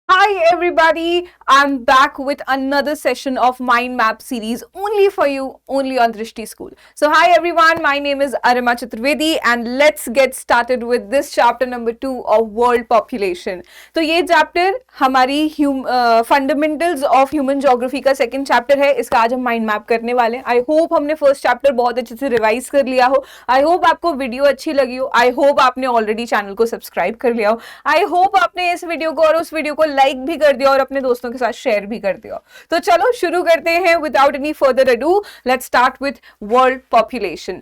Hi everybody, I'm back with another session of Mind Map series only for you, only on Drishti School. So hi everyone, my name is Arima Chaturvedi and let's get started with this chapter number 2 of world population. तो ये chapter हमारी fundamentals of human geography का second chapter है. इसका आज हम mind map करने वाले हैं. आई होप हमने फर्स्ट चैप्टर बहुत अच्छे से रिवाइज कर लिया हो. आई होप आपको वीडियो अच्छी लगी हो. आई होप आपने ऑलरेडी चैनल को सब्सक्राइब कर लिया हो. आई होप आपने इस वीडियो को और उस वीडियो को लाइक भी कर दिया और अपने दोस्तों के साथ शेयर भी कर दिया. तो चलो शुरू करते हैं. Without any further ado, let's start with world population.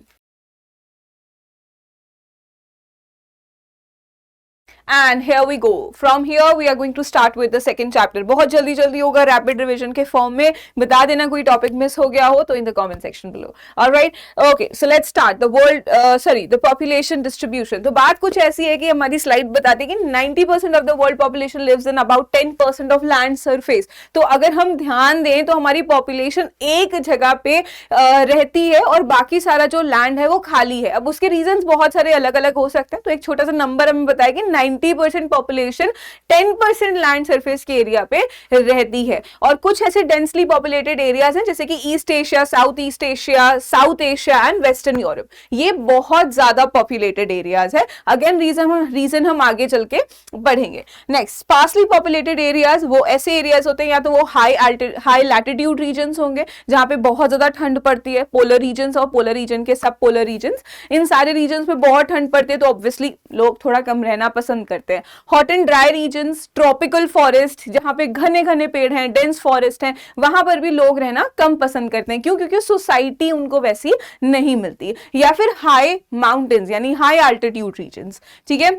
And here we go. From here we are going to start with the second chapter. बहुत जल्दी जल्दी होगा, रैपिड रिवीजन के फॉर्म में. बता देना कोई टॉपिक मिस हो गया हो तो in the comment section below. Alright, okay, so let's start the population distribution. तो बात कुछ ऐसी है कि हमारी स्लाइड बताती है कि 90% of the world population lives in about 10% of land surface. तो अगर हम ध्यान दें तो हमारी पॉपुलेशन एक जगह पे रहती है और बाकी सारा जो लैंड है वो खाली है. अब उसके रीजंस बहुत सारे अलग अलग हो सकते हैं. तो एक छोटा सा नंबर हमें बताया कि 90% पॉपुलेशन 10% लैंड सरफेस के एरिया पे रहती है. और कुछ ऐसे डेंसली पॉपुलेटेड एरियाज हैं जैसे कि east Asia, south Asia and western Europe. ये बहुत ज्यादा पॉपुलेटेड एरियाज है. अगेन रीजन हम आगे चल के बढ़ेंगे. नेक्स्ट, स्पार्सली पॉपुलेटेड एरियाज वो ऐसे एरियाज होते हैं या तो वो हाई लैटिट्यूड रीजन्स होंगे जहां पे बहुत ज्यादा ठंड पड़ती है. पोलर रीजन्स और पोलर रीजन के सब पोलर रीजन्स, इन सारे रीजन्स पे बहुत ठंड पड़ती है तो ऑब्वियसली लोग थोड़ा कम रहना पसंद करते हैं. Hot and dry regions, tropical forest जहां पे घने घने पेड़ हैं, डेंस फॉरेस्ट हैं, वहां पर भी लोग रहना कम पसंद करते हैं. क्यों? क्योंकि सोसाइटी उनको वैसी नहीं मिलती. या फिर हाई माउंटेन्स यानी हाई अल्टीट्यूड रीजन्स. ठीक है,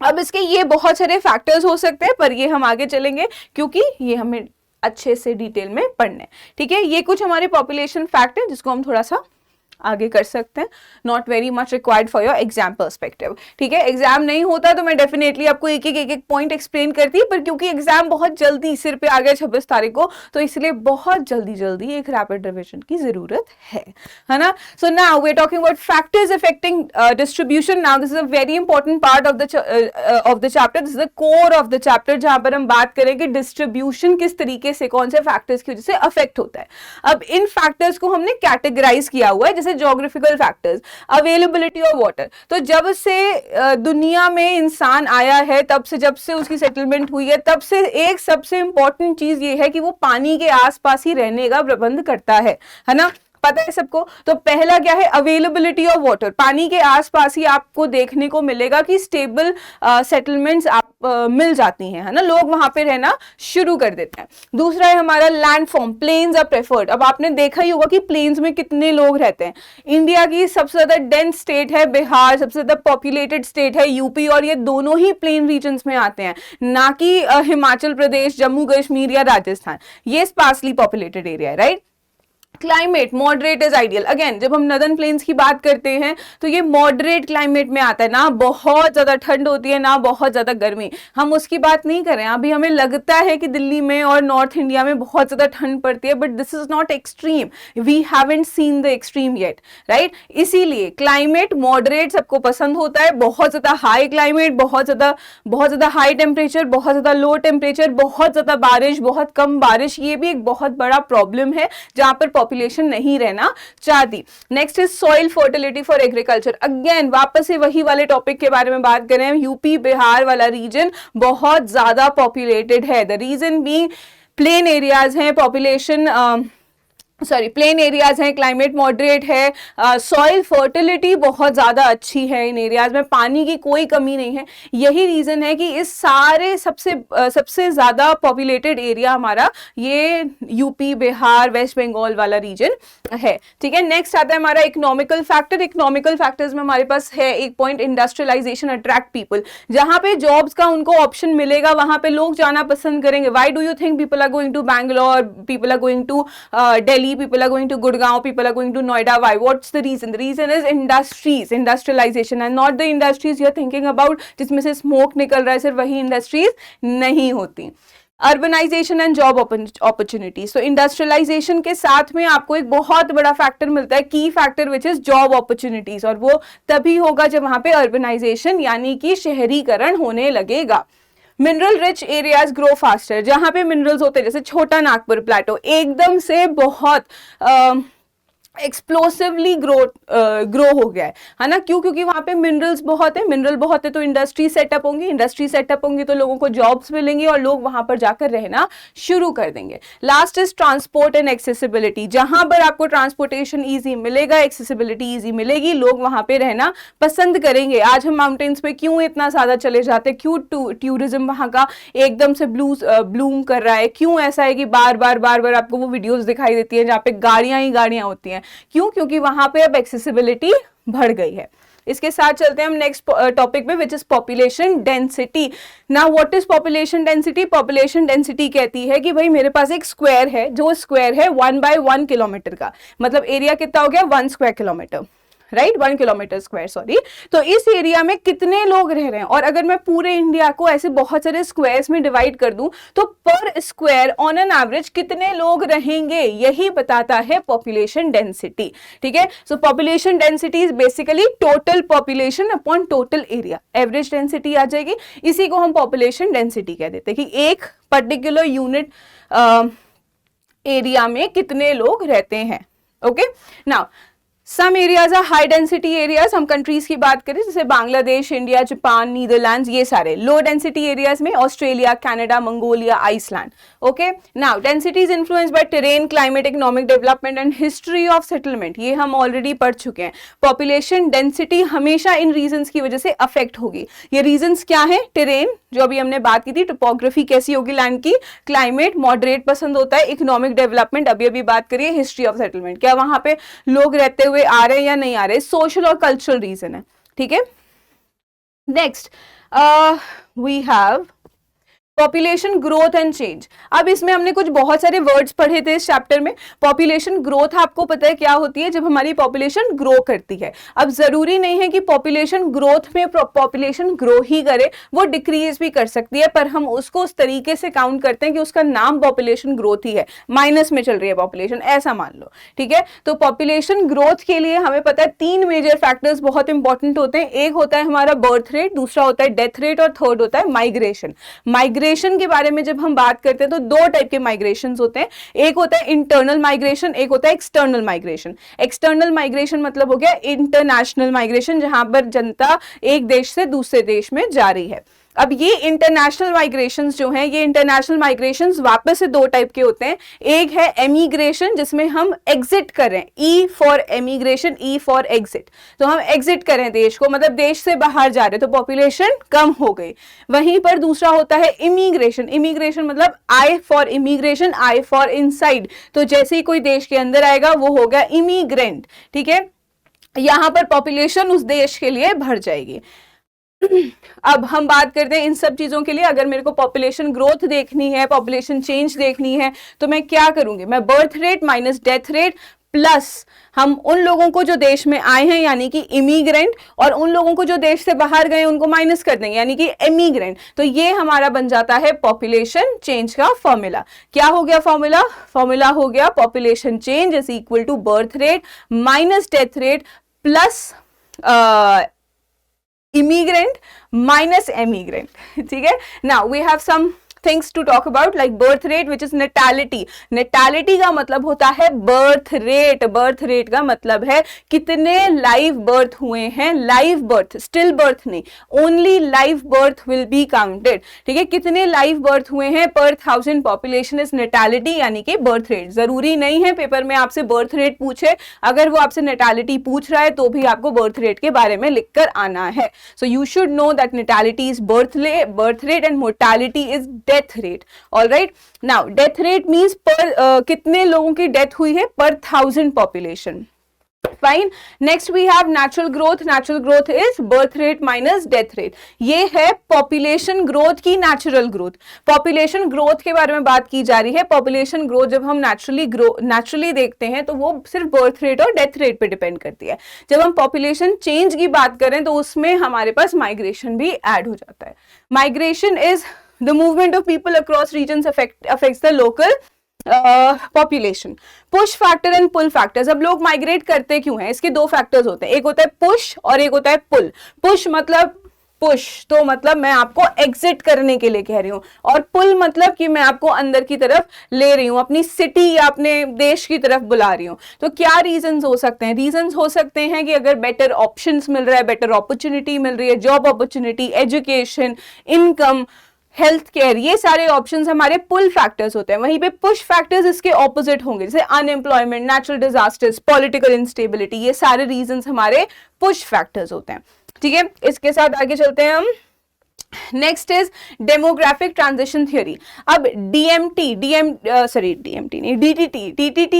अब इसके ये बहुत सारे फैक्टर्स हो सकते हैं पर ये हम आगे चलेंगे क्योंकि ये हमें अच्छे से डिटेल में पढ़ने. ठीक है, ये कुछ हमारे पॉपुलेशन फैक्ट है जिसको हम थोड़ा सा आगे कर सकते हैं. Not very much required for your exam perspective. ठीक है, एग्जाम नहीं होता तो मैं डेफिनेटली आपको एक एक पॉइंट एक्सप्लेन करती, पर क्योंकि एग्जाम बहुत जल्दी सिर पे आ गया 26 तारीख को तो इसलिए बहुत जल्दी जल्दी एक रैपिड रिविजन की जरूरत है ना. So now we are talking about factors affecting distribution. Now this is a very important part of the chapter. This is the core of the chapter जहां पर हम बात करें कि डिस्ट्रीब्यूशन किस तरीके से कौन से फैक्टर्स की वजह से अफेक्ट होता है. अब इन फैक्टर्स को हमने कैटेगराइज किया हुआ है जैसे geographical factors, availability of water. तो जब से दुनिया में इंसान आया है, तब से जब से उसकी सेटलमेंट हुई है, तब से एक सबसे इंपॉर्टेंट चीज ये है कि वो पानी के आसपास ही रहने का प्रबंध करता है ना. पता है सबको. तो पहला क्या है? Availability of water. पानी के आसपास ही आपको देखने को मिलेगा कि स्टेबल सेटलमेंट्स आप मिल जाती हैं, है ना. लोग वहां पे रहना शुरू कर देते हैं. दूसरा है हमारा लैंडफॉर्म. Planes are preferred. अब आपने देखा ही होगा कि प्लेन्स में कितने लोग रहते हैं. इंडिया की सबसे ज्यादा डेंस स्टेट है बिहार, सबसे ज्यादा पॉपुलेटेड स्टेट है यूपी, और ये दोनों ही प्लेन रीजन्स में आते हैं, ना कि हिमाचल प्रदेश, जम्मू कश्मीर या राजस्थान. ये स्पार्सली पॉपुलेटेड एरिया है, right. Climate moderate is ideal. Again जब हम नदर्न प्लेन्स की बात करते हैं तो ये मॉडरेट क्लाइमेट में आता है, ना बहुत ज्यादा ठंड होती है ना बहुत ज्यादा गर्मी. हम उसकी बात नहीं कर रहे हैं. अभी हमें लगता है कि दिल्ली में और नॉर्थ इंडिया में बहुत ज्यादा ठंड पड़ती है, but this is not extreme. We haven't seen the extreme yet, right. इसीलिए क्लाइमेट मॉडरेट सबको पसंद होता है. बहुत ज्यादा हाई क्लाइमेट, बहुत ज्यादा हाई टेम्परेचर, बहुत ज्यादा लो टेम्परेचर, बहुत ज्यादा बारिश, बहुत कम बारिश, ये भी एक बहुत बड़ा प्रॉब्लम है जहां पर पॉपुलेशन नहीं रहना चाहती. Next is soil fertility for agriculture. Again वापस से वही वाले टॉपिक के बारे में बात करें. यूपी बिहार वाला रीजन बहुत ज्यादा पॉपुलेटेड है. The reason being plain areas हैं, प्लेन एरियाज हैं, क्लाइमेट मॉडरेट है, सॉइल फर्टिलिटी बहुत ज़्यादा अच्छी है इन एरियाज में, पानी की कोई कमी नहीं है. यही रीज़न है कि इस सारे सबसे ज़्यादा पॉपुलेटेड एरिया हमारा ये यूपी बिहार वेस्ट बंगाल वाला रीजन है. ठीक है, नेक्स्ट आता है हमारा इकोनॉमिकल फैक्टर. इकोनॉमिकल फैक्टर्स में हमारे पास है एक पॉइंट, इंडस्ट्रियलाइजेशन अट्रैक्ट पीपल. जहाँ पे जॉब्स का उनको ऑप्शन मिलेगा वहाँ पे लोग जाना पसंद करेंगे. Why do you think people are going to Bangalore, people are going to Delhi, people are going to Gurgaon, people are going to Noida. Why? What's the reason? The reason is industries, industrialization, and not the industries you're thinking about जिसमें से smoke निकल रहा है, सिर्फ वही industries नहीं होती. Urbanization and job opportunities. तो इंडस्ट्रियलाइजेशन के साथ में आपको एक बहुत बड़ा फैक्टर मिलता है, की factor, which is job opportunities, और वो तभी होगा जब वहां पे अर्बनाइजेशन यानी कि शहरीकरण होने लगेगा. Mineral rich areas grow faster, जहां पे मिनरल्स होते हैं, जैसे छोटा नागपुर प्लेटो एकदम से बहुत एक्सप्लोसिवली ग्रो हो गया है ना। क्यों? क्योंकि वहां पे मिनरल्स बहुत है, मिनरल बहुत है तो इंडस्ट्री सेटअप होंगी, इंडस्ट्री सेटअप होंगी तो लोगों को जॉब्स मिलेंगी और लोग वहां पर जाकर रहना शुरू कर देंगे। Last is transport and accessibility, जहां पर आपको ट्रांसपोर्टेशन ईजी मिलेगा, एक्सेसिबिलिटी ईजी मिलेगी, लोग वहां पे रहना पसंद करेंगे। आज हम माउंटेन्स पे क्यों इतना ज्यादा चले जाते हैं, क्यों टूरिज्म वहां का एकदम से ब्लूम कर रहा है, क्यों ऐसा है कि बार बार आपको वो वीडियोस दिखाई देती है जहाँ पे गाड़ियां ही गाड़ियां होती हैं। क्यों? क्योंकि वहां पे अब एक्सेसिबिलिटी बढ़ गई है। इसके साथ चलते हैं हम नेक्स्ट टॉपिक पे, which is population density. Now what is population density? Population density कहती है कि भाई मेरे पास एक स्क्वायर है, जो स्क्वायर है 1/1 किलोमीटर का, मतलब एरिया कितना हो गया 1 square kilometre, right, 1 kilometre square, sorry. तो इस एरिया में कितने लोग रह रहे हैं, और अगर मैं पूरे इंडिया को ऐसे बहुत सारे स्क्वायर्स में डिवाइड कर दूं तो पर स्क्वायर ऑन एन एवरेज कितने लोग रहेंगे, यही बताता है पॉपुलेशन डेंसिटी। ठीक है, so population density is basically total population upon total area, average density आ जाएगी, इसी को हम पॉपुलेशन डेंसिटी कह देते हैं कि एक पर्टिकुलर यूनिट एरिया में कितने लोग रहते हैं। Okay, now some areas are high density areas, हम कंट्रीज की बात करें जैसे बांग्लादेश, इंडिया, जापान, नीदरलैंड्स, ये सारे। लो डेंसिटी एरियाज में Australia, Canada, Mongolia, Iceland. Okay, now density is influenced by terrain, climate, economic development and history of settlement, ये हम ऑलरेडी पढ़ चुके हैं। पॉपुलेशन डेंसिटी हमेशा इन रीजंस की वजह से अफेक्ट होगी। ये रीजंस क्या है? टेरेन, जो अभी हमने बात की थी, टोपोग्राफी कैसी होगी लैंड की, क्लाइमेट मॉडरेट पसंद होता है, इकोनॉमिक डेवलपमेंट अभी बात करिए, हिस्ट्री ऑफ सेटलमेंट, क्या वहां पे लोग रहते हुए आ रहे हैं या नहीं आ रहे, सोशल और कल्चरल रीजन है। ठीक है, next we have population growth and change. अब इसमें हमने कुछ बहुत सारे वर्ड्स पढ़े थे इस चैप्टर में। पॉपुलेशन ग्रोथ आपको पता है क्या होती है, जब हमारी पॉपुलेशन ग्रो करती है। अब जरूरी नहीं है कि पॉपुलेशन ग्रोथ में पॉपुलेशन ग्रो ही करे, वो डिक्रीज भी कर सकती है, पर हम उसको उस तरीके से काउंट करते हैं कि उसका नाम पॉपुलेशन ग्रोथ ही है, माइनस में चल रही है पॉपुलेशन, ऐसा मान लो। ठीक है, तो पॉपुलेशन ग्रोथ के लिए हमें पता है 3 मेजर फैक्टर्स बहुत इंपॉर्टेंट होते हैं। एक होता है हमारा बर्थ रेट, दूसरा होता है डेथ रेट, और थर्ड होता है माइग्रेशन। माइग्रेशन के बारे में जब हम बात करते हैं तो 2 टाइप के माइग्रेशन होते हैं, एक होता है इंटरनल माइग्रेशन, एक होता है एक्सटर्नल माइग्रेशन। एक्सटर्नल माइग्रेशन मतलब हो गया इंटरनेशनल माइग्रेशन, जहां पर जनता एक देश से दूसरे देश में जा रही है। अब ये इंटरनेशनल माइग्रेशंस जो हैं, ये इंटरनेशनल माइग्रेशंस वापस से 2 टाइप के होते हैं। एक है एमिग्रेशन, जिसमें हम एग्जिट कर रहे हैं, E for emigration, E for exit, तो हम एग्जिट कर रहे हैं देश को, मतलब देश से बाहर जा रहे हैं, तो पॉपुलेशन कम हो गई। वहीं पर दूसरा होता है इमिग्रेशन। इमिग्रेशन मतलब I for immigration, I for inside, तो जैसे ही कोई देश के अंदर आएगा वो हो गया इमिग्रेंट। ठीक है, यहां पर पॉपुलेशन उस देश के लिए बढ़ जाएगी। अब हम बात करते हैं इन सब चीजों के लिए, अगर मेरे को पॉपुलेशन ग्रोथ देखनी है, पॉपुलेशन चेंज देखनी है, तो मैं क्या करूंगी, मैं birth rate minus death rate plus हम उन लोगों को जो देश में आए हैं यानी कि इमिग्रेंट, और उन लोगों को जो देश से बाहर गए उनको माइनस कर देंगे यानी कि एमिग्रेंट, तो ये हमारा बन जाता है पॉपुलेशन चेंज का फॉर्मूला। क्या हो गया फॉर्मूला? फॉर्मूला हो गया population change is equal to birth rate minus death rate plus immigrant minus emigrant. ठीक है, now we have some things to talk about like birth rate which is natality. natality का मतलब होता है birth rate. birth rate का मतलब है कितने live birth हुए हैं, live birth, still birth नहीं, only live birth will be counted. ठीक है, कितने live birth हुए हैं per 1000 population is natality यानी कि birth rate. जरूरी नहीं है पेपर में आपसे birth rate पूछे, अगर वो आपसे natality पूछ रहा है तो भी आपको birth rate के बारे में लिख कर आना है. So you should know that natality is birth rate and mortality is death rate. All right, now death rate means per कितने लोगों की डेथ हुई है per 1000 population. Fine. Next we have natural growth. Natural growth is birth rate minus death rate. ये है population growth की natural growth. Population growth के बारे में बात की जा रही है. Population growth जब हम naturally देखते हैं तो वो सिर्फ birth rate और death rate पे depend करती है. जब हम population change की बात करें तो उसमें हमारे पास migration भी add हो जाता है. Migration is the movement of people across regions affects the local population. Push factor and pull factors. अब लोग माइग्रेट करते क्यों हैं? इसके 2 फैक्टर्स होते हैं, एक होता है पुश और एक होता है पुल. पुश मतलब पुश तो मतलब मैं आपको एग्जिट करने के लिए कह रही हूँ, और पुल मतलब कि मैं आपको अंदर की तरफ ले रही हूँ, अपनी सिटी या अपने देश की तरफ बुला रही हूँ। तो क्या रीजंस हो सकते हैं? रीजंस हो सकते हैं कि अगर बेटर ऑप्शंस मिल रहा है, बेटर अपॉर्चुनिटी मिल रही है, job opportunity, education, income, health care, ये सारे ऑप्शंस हमारे पुल फैक्टर्स होते हैं। वहीं पे पुश फैक्टर्स इसके ऑपोजिट होंगे, जैसे unemployment, natural disasters, political instability, ये सारे रीजंस हमारे पुश फैक्टर्स होते हैं। ठीक है, इसके साथ आगे चलते हैं हम। Next is demographic transition theory. अब DTT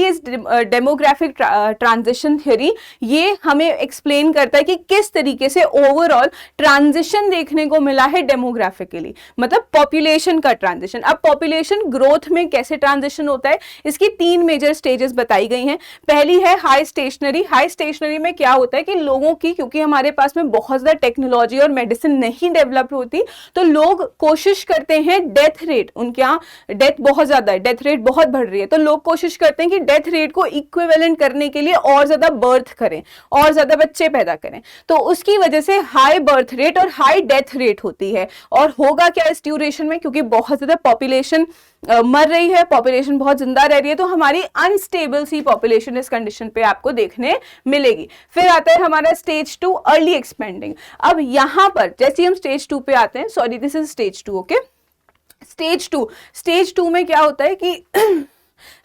is demographic transition theory. ये हमें एक्सप्लेन करता है कि किस तरीके से ओवरऑल ट्रांजिशन देखने को मिला है डेमोग्राफिकली, मतलब पॉपुलेशन का ट्रांजिशन। अब पॉपुलेशन ग्रोथ में कैसे ट्रांजिशन होता है, इसकी 3 मेजर स्टेजेस बताई गई हैं। पहली है हाई स्टेशनरी। हाई स्टेशनरी में क्या होता है कि लोगों की, क्योंकि हमारे पास में बहुत ज्यादा टेक्नोलॉजी और मेडिसिन नहीं डेवलप होती, तो लोग कोशिश करते हैं, डेथ रेट उनके यहाँ, डेथ बहुत ज्यादा है, डेथ रेट बहुत बढ़ रही है, तो लोग कोशिश करते हैं कि डेथ रेट को इक्विवेलेंट करने के लिए और ज्यादा बर्थ करें, और ज्यादा बच्चे पैदा करें। तो उसकी वजह से हाई बर्थ रेट और हाई डेथ रेट होती है। और होगा क्या इस ड्यूरेशन में, क्योंकि बहुत ज्यादा पॉपुलेशन मर रही है, पॉपुलेशन बहुत जिंदा रह रही है, तो हमारी अनस्टेबल सी पॉपुलेशन इस कंडीशन पे आपको देखने मिलेगी। फिर आता है हमारा स्टेज 2, अर्ली एक्सपेंडिंग। अब यहां पर जैसे हम स्टेज 2 पे आते हैं, sorry this is stage 2, okay. Stage 2 में क्या होता है कि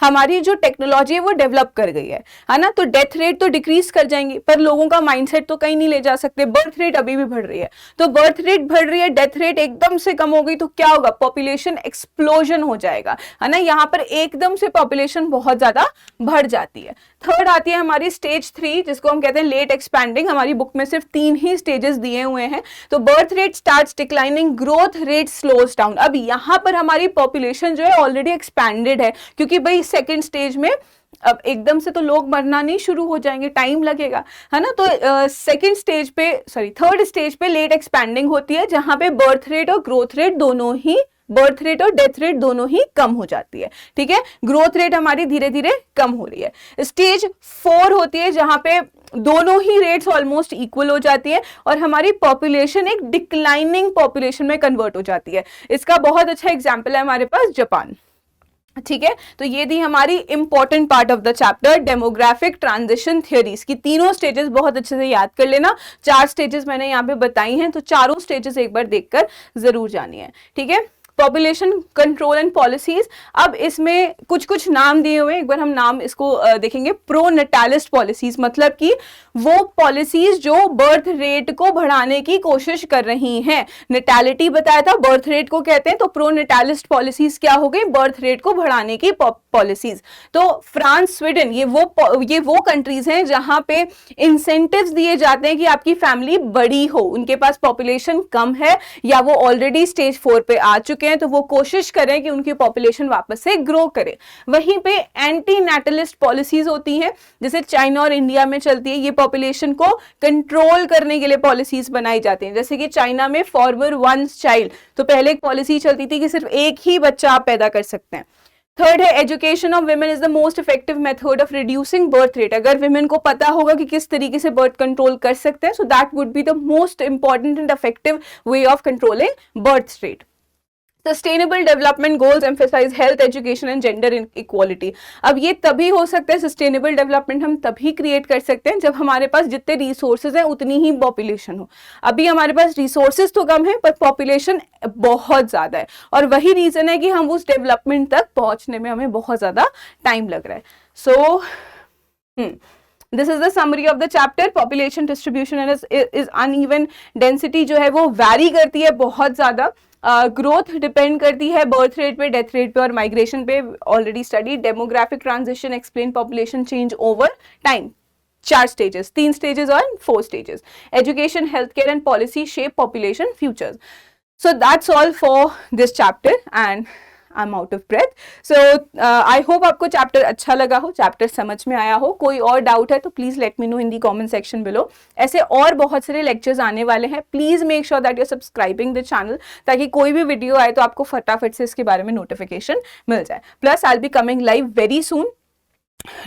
हमारी जो टेक्नोलॉजी है वो डेवलप कर गई है ना, तो डेथ रेट तो डिक्रीज कर जाएंगी, पर लोगों का माइंडसेट तो कहीं नहीं ले जा सकते। बर्थ रेट अभी भी बढ़ रही है, तो बर्थ रेट बढ़ रही है, डेथ रेट एकदम से कम हो गई, तो क्या होगा, पॉपुलेशन एक्सप्लोजन हो जाएगा, है ना। यहाँ पर एकदम से पॉपुलेशन बहुत ज्यादा बढ़ जाती है। थर्ड आती है हमारी स्टेज 3, जिसको हम कहते हैं लेट एक्सपैंडिंग। हमारी बुक में सिर्फ 3 ही स्टेजेस दिए हुए हैं। तो birth rate starts declining, growth rate slows down. अब यहाँ पर हमारी पॉपुलेशन जो है ऑलरेडी एक्सपैंडेड है, क्योंकि भाई सेकेंड स्टेज में अब एकदम से तो लोग मरना नहीं शुरू हो जाएंगे, टाइम लगेगा, है ना। तो सेकंड स्टेज पे, सॉरी थर्ड स्टेज पे लेट एक्सपैंडिंग होती है, जहां पे बर्थ रेट और ग्रोथ रेट दोनों ही, बर्थ रेट और डेथ रेट दोनों ही कम हो जाती है। ठीक है, ग्रोथ रेट हमारी धीरे धीरे कम हो रही है। स्टेज 4 होती है, जहां पे दोनों ही रेट्स ऑलमोस्ट इक्वल हो जाती है और हमारी पॉपुलेशन एक डिक्लाइनिंग पॉपुलेशन में कन्वर्ट हो जाती है। इसका बहुत अच्छा एग्जाम्पल है हमारे पास जापान। ठीक है, तो ये थी हमारी important part of the chapter demographic transition theories की। तीनों स्टेजेस बहुत अच्छे से याद कर लेना। 4 स्टेजेस मैंने यहाँ पे बताई हैं, तो चारों स्टेजेस एक बार देखकर जरूर जानिए। ठीक है, पॉपुलेशन कंट्रोल एंड पॉलिसीज। अब इसमें कुछ कुछ नाम दिए हुए हैं, एक बार हम नाम इसको देखेंगे। प्रो नटालिस्ट पॉलिसीज, मतलब कि वो पॉलिसीज जो बर्थ रेट को बढ़ाने की कोशिश कर रही हैं। नटालिटी बताया था, बर्थ रेट को कहते हैं, तो प्रो नटालिस्ट पॉलिसीज क्या हो गई, बर्थ रेट को बढ़ाने की पॉलिसीज। तो फ्रांस, स्वीडन, ये वो कंट्रीज हैं जहां पे इंसेंटिव्स दिए जाते हैं कि आपकी फैमिली बड़ी हो, उनके पास पॉपुलेशन कम है या वो ऑलरेडी स्टेज 4 पे आ चुके हैं, तो वो कोशिश करें कि उनकी पॉपुलेशन वापस से ग्रो करे। वहीं पे एंटी नेटलिस्ट पॉलिसीज होती हैं, जैसे चाइना और इंडिया में चलती है। ये पॉपुलेशन को कंट्रोल करने के लिए पॉलिसीज बनाई जाती हैं, जैसे कि चाइना में फॉरवर्ड वन चाइल्ड, तो पहले एक पॉलिसी चलती थी कि सिर्फ एक ही बच्चा आप पैदा कर सकते हैं। थर्ड है education of women is the most effective method of reducing birth rate. अगर विमेन को पता होगा कि किस तरीके से बर्थ कंट्रोल कर सकते हैं, so that would be the most important and effective way of controlling birth rate. Sustainable development goals emphasise health, education and gender equality. अब ये तभी हो सकता है, सस्टेनेबल डेवलपमेंट हम तभी क्रिएट कर सकते हैं जब हमारे पास जितने रिसोर्सेज हैं उतनी ही पॉपुलेशन हो। अभी हमारे पास रिसोर्सेज तो कम है पर पॉपुलेशन बहुत ज्यादा है, और वही रीजन है कि हम उस डेवलपमेंट तक पहुंचने में हमें बहुत ज्यादा टाइम लग रहा है। So this is the summary of the chapter. Population distribution is uneven, density जो है वो वैरी करती है बहुत ज्यादा। ग्रोथ डिपेंड करती है बर्थ रेट पे, डेथ रेट पे और माइग्रेशन पे, already study. Demographic transition explain population change over time. 4 stages, 3 stages और 4 stages. Education, health care and policy shape population futures. So that's all for this chapter and I am out of breath. So I hope आपको chapter अच्छा लगा हो, chapter समझ में आया हो। कोई और डाउट है तो please let me know in the comment section below. ऐसे और बहुत सारे लेक्चर्स आने वाले हैं, please make sure that you are subscribing the channel, ताकि कोई भी वीडियो आए तो आपको फटाफट से इसके बारे में नोटिफिकेशन मिल जाए। Plus I will be coming live very soon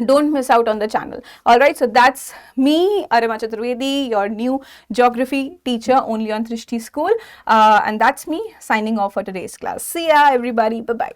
Don't miss out on the channel. All right, so that's me, Arima Chaturvedi, your new geography teacher only on Trishti School, and that's me signing off for today's class. See ya everybody. Bye bye.